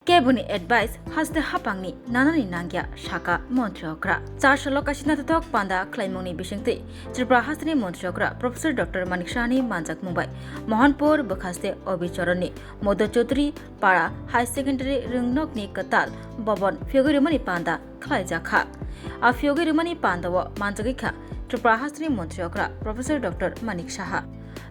Kebuni advice has the hapangni nanani nangya shaka Montreokra. Charshalo Kashinatok Panda Klaimoni Bishingti. Tripura Hasni Montreokra, Professor Dr. Manikshani Manjak Mumbai. Mohanpur Bukhaste Obichoroni. Modo Chotri Para High Secondary Rungnokni Katal. Bobon Fiogirimani Panda Klaijakha. A Fiogirimani Panda Manjagika. Tripura Hasni Montreokra, Professor Dr. Manik Shaha.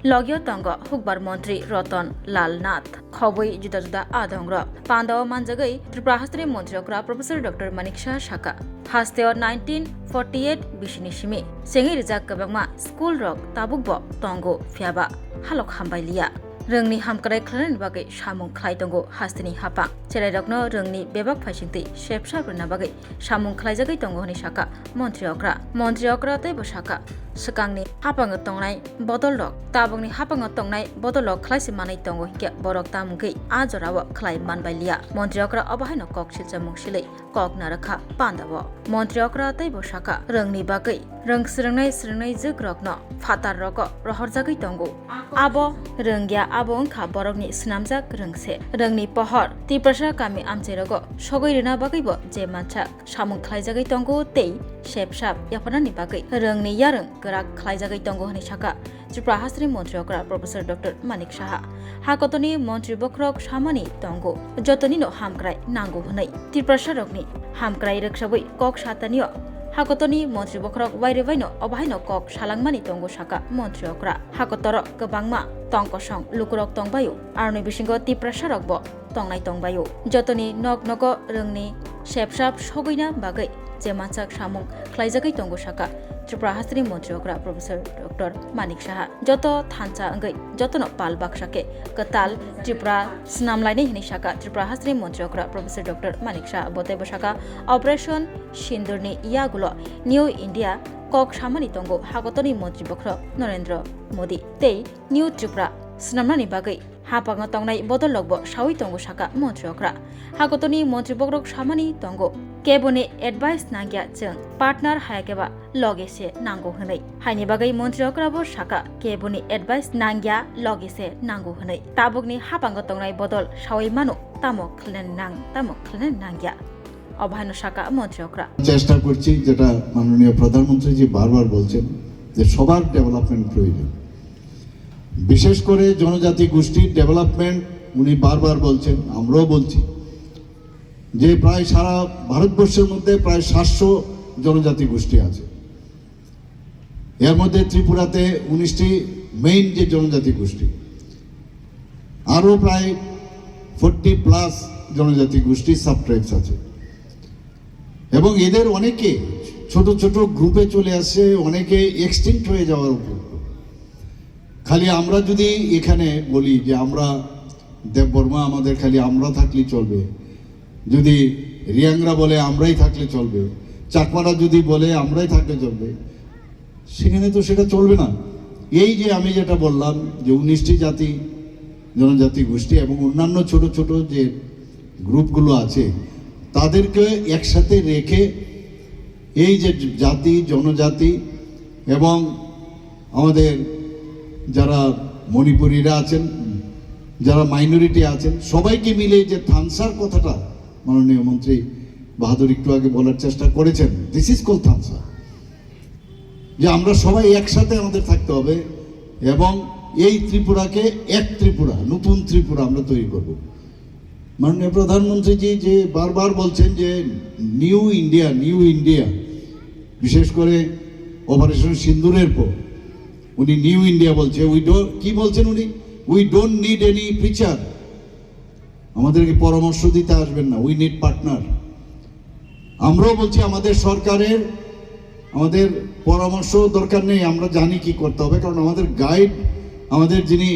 Logyo Tongo Hukbar Montri Roton Lal Nath Khoboi Juda Juda Adongra Pandao Manjagai Tripura Hastre Montreokra Professor Dr. Maniksha Shaka Hasteo 1948 Bishinishimi Sengi Rizak Kabangma School Rock Tabukbo Tongo Fiaba Halok Hambailia Rungni Hamkare Klan Bagai Shamung Klai Tongo Hastini Hapa Cheredokno Rungni Bebak Fashinti Shep Sharpuna Bagai Shamung Klaijagai Tongo Nishaka Montreokra Tebo Shaka Sakangni Hapang Tongnai Bodolok Tabongni Hapang Tongnai Bodolok Klaisi Manai Tongo Hike Borok Tamugi Ajorawa Klai Manbailia Montreokra Obahino Kok Shilchamung Shile Kok Naraka Pandawo Montreokra Tebo Shaka Rungni Bagai Rung Srungnai Zugrokno Fatar Roko Rohorjagai Tongo Abo Rungya Abo Unka Borokni Snamjak Rungse Rungni Pohor Tiprasha Kami Amcherogo Shogoi Rina Bagaibo Jemanchak Shamung Klaijagai Tongo Tei Shep Shap Yapanani Bagai Rungni Yarung Gerak Klaijagai Tongo Hani Shaka Tripura Hasri Montreokra Professor Dr. Manik Shaha Hakotoni Montri Bokrok Shamani Tongo Jotonino Hamkrai Nango Hunai Tripura Sharokni Hamkrai Rekshabui Kok Shatanio Hakotoni Montri Bokrok Wairevaino Obaino Kok Shalangmani Tongo Shaka Montreokra Hakotoro Gabangma Tongko Shong Lukurok Tongbayu Arni Bishingo Tripura Sharokbo Tongnai Tongbayu Jotoni Nok Nogo Rungni Shepshap Shogoina Bagai Jemansak Shamung Klaijagai Tongo Shaka Tripura Hasri Montreokra Professor Dr. Manik Shaha Joto Thancha Angai Jotono Pal Bakshake Katal Tripura Snamlaini Hini Shaka Tripura Hasri Montreokra Professor Dr. Manik Shaha Botebo Shaka Operation Shindurni Iagulo New India Kok Shamani Tongo Hakotoni Montri Bokrok Narendra Modi Tei New Tripura Snamlani Bagai Hapanga Tongnai Bodologbo Shawi Tongo Shaka Montreokra Hakotoni Montri Bokrok Shamani Tongo Keboni advice Nangya Jung Partner Hayakeba Logese Nango Hunai Haini Bagai Montreokra Bo Shaka Keboni advice Nangya Logese Nango Hunai Tabugni Hapanga Tongnai Bodol Shawi Manu Tamo Klen Nangya অভায়ন শাখা মন্ত্রীরা চেষ্টা করছি যেটা মাননীয় প্রধানমন্ত্রী জি বারবার বলছেন যে সবার ডেভেলপমেন্ট প্রয়োজন বিশেষ করে জনজাতি গোষ্ঠীর ডেভেলপমেন্ট উনি বারবার বলছেন আমরাও বলছি যে প্রায় সারা ভারতবর্ষের মধ্যে প্রায় 700 জনজাতি গোষ্ঠী আছে এর মধ্যে ত্রিপুরাতে 19টি মেইন যে জনজাতি গোষ্ঠী আরো প্রায় 40 প্লাস জনজাতি গোষ্ঠী সাবট্রাইবস আছে এবং এদের অনেকে ছোট ছোট গ্রুপে চলে আসে অনেকে এক্সটিংক্ট হয়ে যাওয়ার উপর খালি আমরা যদি এখানে বলি যে আমরা দেববর্মা আমাদের খালি আমরা থাকলে চলবে যদি রিয়াংরা বলে আমরাই থাকলে চলবে চাকমারা যদি বলে আমরাই থাকলে চলবে সেখানে তো সেটা চলবে না এই যে আমি যেটা বললাম যে 19টি জাতি জনজাতি গোষ্ঠী এবং অন্যান্য ছোট ছোট যে গ্রুপগুলো আছে তাদেরকে একসাথে রেখে এই যে জাতি জনজাতি এবং আমাদের যারা মণিপুরীরা আছেন যারা মাইনরিটি আছেন সবাইকে মিলে যে থানসার কথাটা মাননীয় মন্ত্রী বাহাদুর একটু আগে বলার চেষ্টা করেছেন দিস ইজ কল থানসা যে আমরা সবাই একসাথে আমাদের থাকতে হবে এবং এই ত্রিপুরাকে এক ত্রিপুরা নতুন ত্রিপুরা আমরা তৈরি করব মাননীয় প্রধানমন্ত্রীজি যে বারবার বলছেন যে নিউ ইন্ডিয়া বিশেষ করে অপারেশন সিন্দুরের পর উনি নিউ ইন্ডিয়া বলছে কি বলছেন we don't need any preacher আমাদেরকে পরামর্শ দিতে আসবেন না উই নিড পার্টনার আমরাও বলছি আমাদের সরকারের আমাদের পরামর্শ দরকার নেই আমরা জানি কি করতে হবে কারণ আমাদের গাইড আমাদের যিনি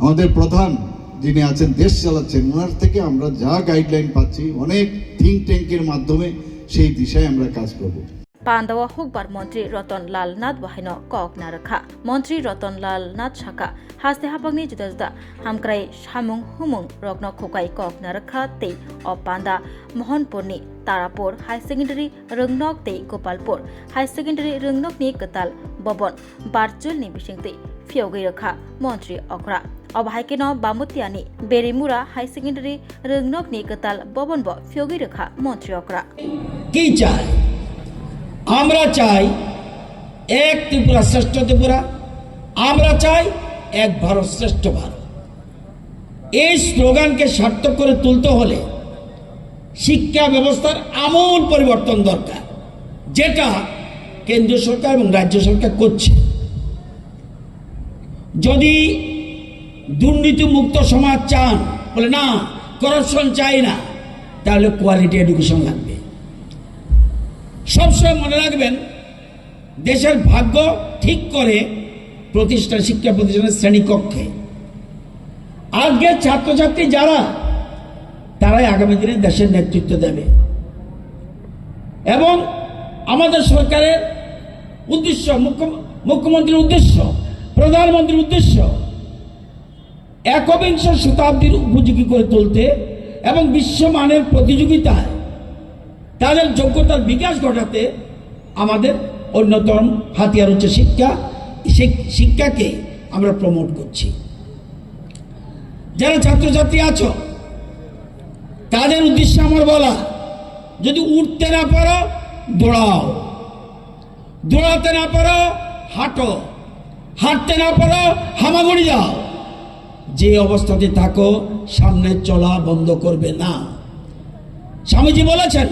আমাদের প্রধান যিনি আছেন দেশ চালাচ্ছেন ওনার থেকে আমরা যা গাইডলাইন পাচ্ছি অনেক থিঙ্ক ট্যাঙ্কের মাধ্যমে সেই দিশায় আমরা কাজ করব পান্দাওয়া হুকবার মন্ত্রী রতন লাল নাথ বাহিনো কক নারখা মন্ত্রী রতন লাল নাথ শাখা হাসতে হাপাংনি জুদা জুদা হামক্রাই সামুং হুমুং রগ্ন খোকাই কক নারখা তে অ পান্দা মোহনপুরনি তারাপুর হাই সেকেন্ডারি রংনক তে গোপালপুর হাই সেকেন্ডারি রংনকনি কতাল ববন বারচুলনি বিশিংতে ফিয়োগৈ রখা মন্ত্রী অগ্রা Obahaike no Bamutiani, Berimura High Secondary Rungnokni Katal Bobonbo, Fiogiraka, Montreokra. কি চাই? আমরা চাই এক ত্রিপুরা শ্রেষ্ঠ ত্রিপুরা, আমরা চাই এক ভারত শ্রেষ্ঠ ভারত। এই স্লোগানকে সার্থক করে তুলতে হলে শিক্ষা ব্যবস্থার আমূল পরিবর্তন দরকার, যেটা কেন্দ্রীয় সরকার এবং রাজ্য সরকার করছে। যদি দুর্নীতি মুক্ত সমাজ চান, বলে না করাপশন চাই না, তাহলে কোয়ালিটি এডুকেশন লাগবে। সবসময় মনে রাখবেন, দেশের ভাগ্য ঠিক করে প্রতিষ্ঠান, শিক্ষা প্রতিষ্ঠানের শ্রেণীকক্ষে। আজকের ছাত্রছাত্রী যারা, তারাই আগামী দিনে দেশের নেতৃত্ব দেবে। এবং আমাদের সরকারের উদ্দেশ্য, মুখ্যমন্ত্রীর উদ্দেশ্য, প্রধানমন্ত্রীর উদ্দেশ্য একবিংশ শতাব্দীর উপযোগী করে তুলতে এবং বিশ্বমানের প্রতিযোগিতায় তাদের যোগ্যতার বিকাশ ঘটাতে আমাদের অন্যতম হাতিয়ার হচ্ছে শিক্ষা। শিক্ষাকে আমরা প্রমোট করছি। যারা ছাত্রছাত্রী আছো, তাদের উদ্দেশ্যে আমার বলা, যদি উঠতে না পারো দৌড়াও, দৌড়াতে না পারো হাঁটো, হাঁটতে না পারো হামাগুড়ি যাও। যে অবস্থাতে থাকো, সামনে চলা বন্ধ করবে না। স্বামীজি বলেছেন,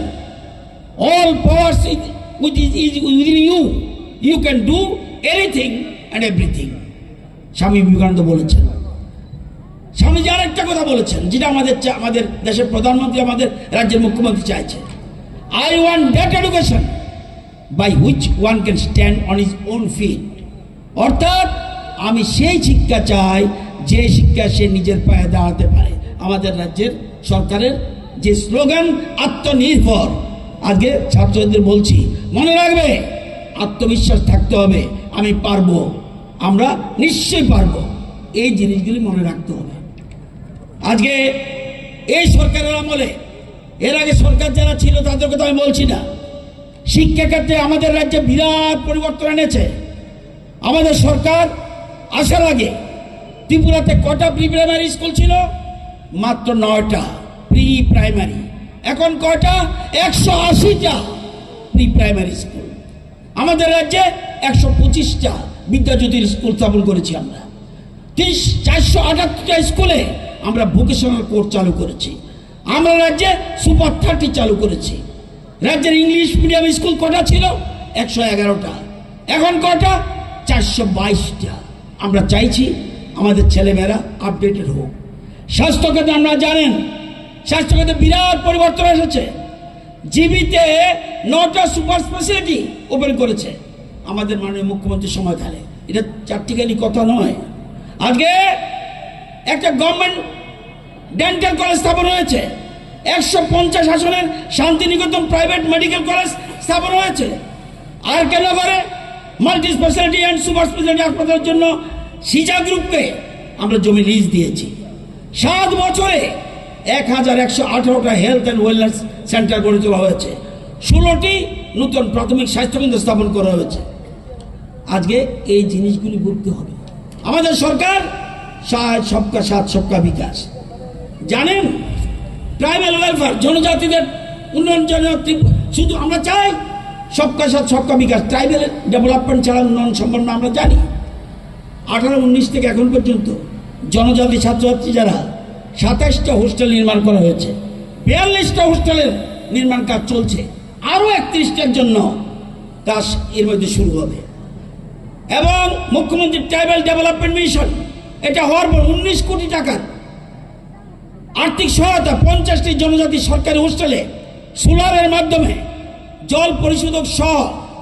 all powers is within you, you can do anything and everything. Swami Vivekananda বলেছেন। স্বামীজি আরেকটা কথা বলেছেন, যেটা আমাদের দেশের প্রধানমন্ত্রী, আমাদের রাজ্যের মুখ্যমন্ত্রী চাইছে, I want that education by which one can stand on his own feet. অর্থাৎ আমি সেই শিক্ষা চাই, যে শিক্ষা সে নিজের পায়ে দাঁড়াতে পারে। আমাদের রাজ্যের সরকারের যে স্লোগান আত্মনির্ভর, আজকে ছাত্রদের বলছি, মনে রাখবে, আত্মবিশ্বাস থাকতে হবে, আমি পারবো, আমরা নিশ্চয়ই পারবো। এই জিনিসগুলি মনে রাখতে হবে। আজকে এই সরকারের আমলে, এর আগে সরকার যারা ছিল তাদের কথা আমি বলছি না, শিক্ষাক্ষেত্রে আমাদের রাজ্যে বিরাট পরিবর্তন এনেছে। আমাদের সরকার আসার আগে ত্রিপুরাতে কটা প্রি প্রাইমারি স্কুল ছিল? মাত্র 9টা প্রি প্রাইমারি। এখন কয়টা? 180টা প্রি প্রাইমারি স্কুল। আমাদের রাজ্যে 125টা বিদ্যাজ্যোতির স্কুল স্থাপন করেছি আমরা। 478টা স্কুলে আমরা ভোকেশনাল কোর্স চালু করেছি। আমরা রাজ্যে সুপার 30 চালু করেছি। রাজ্যের ইংলিশ মিডিয়াম স্কুল কটা ছিল? 111টা। এখন কটা? 422টা। আমরা চাইছি আমাদের ছেলেমেয়েরা আপডেটেড হোক। স্বাস্থ্যক্ষেত্রে আপনারা জানেন, স্বাস্থ্যক্ষেত্রে বিরাট পরিবর্তন এসেছে। জিবিতে 9টা সুপার স্পেশালিটি ওপেন করেছে আমাদের মাননীয় মুখ্যমন্ত্রীর সময়কালে। এটা চারটিখানি কথা নয়। আজকে একটা গভর্নমেন্ট ডেন্টাল কলেজ স্থাপন হয়েছে। 150 আসনের শান্তিনিকেতন প্রাইভেট মেডিকেল কলেজ স্থাপন হয়েছে। আর কেন করে multi speciality and super speciality হাসপাতালের জন্য সিজা গ্রুপকে আমরা জমি লিজ দিয়েছি। 7 বছরে 1118টা হেলথ অ্যান্ড ওয়েলনেস সেন্টার গড়ে তোলা হয়েছে। 16টি নতুন প্রাথমিক স্বাস্থ্যকেন্দ্র স্থাপন করা হয়েছে। আজকে এই জিনিসগুলি বুঝতে হবে। আমাদের সরকার সবকা সাথ সবকা বিকাশ। জানেন, ট্রাইবাল ওয়েলফেয়ার, জনজাতিদের উন্নয়ন জন্য শুধু আমরা চাই সবকা সাথ সবকা বিকাশ। ট্রাইবাল ডেভেলপমেন্ট ছাড়া উন্নয়ন সম্ভব না, আমরা জানি। 18-19 থেকে এখন পর্যন্ত জনজাতি ছাত্রছাত্রী যারা 27টা হোস্টেল নির্মাণ করা হয়েছে, 42টা হোস্টেলের নির্মাণ কাজ চলছে, আরও 31টার জন্য কাজ এর মধ্যে শুরু হবে। এবং মুখ্যমন্ত্রী ট্রাইবাল ডেভেলপমেন্ট মিশন, এটা হওয়ার পর 19 কোটি টাকার আর্থিক সহায়তা 50টি জনজাতি সরকারি হোস্টেলে সোলারের মাধ্যমে জল পরিশোধক সহ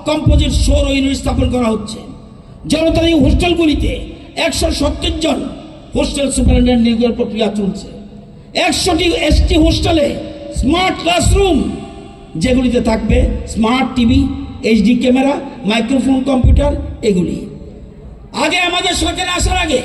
কম্পোজিট সৌর ইউনিট স্থাপন করা হচ্ছে। জনতার এই হোস্টেলগুলিতে 170 জন হোস্টেল সুপারিনটেন্ডেন্ট নিয়োগের প্রক্রিয়া চলছে। 100টি এসটি হোস্টেলে স্মার্ট ক্লাসরুম, যেগুলিতে থাকবে smart TV, HD camera, microphone, computer, এগুলি। আগে আমাদের সরকার আসার আগে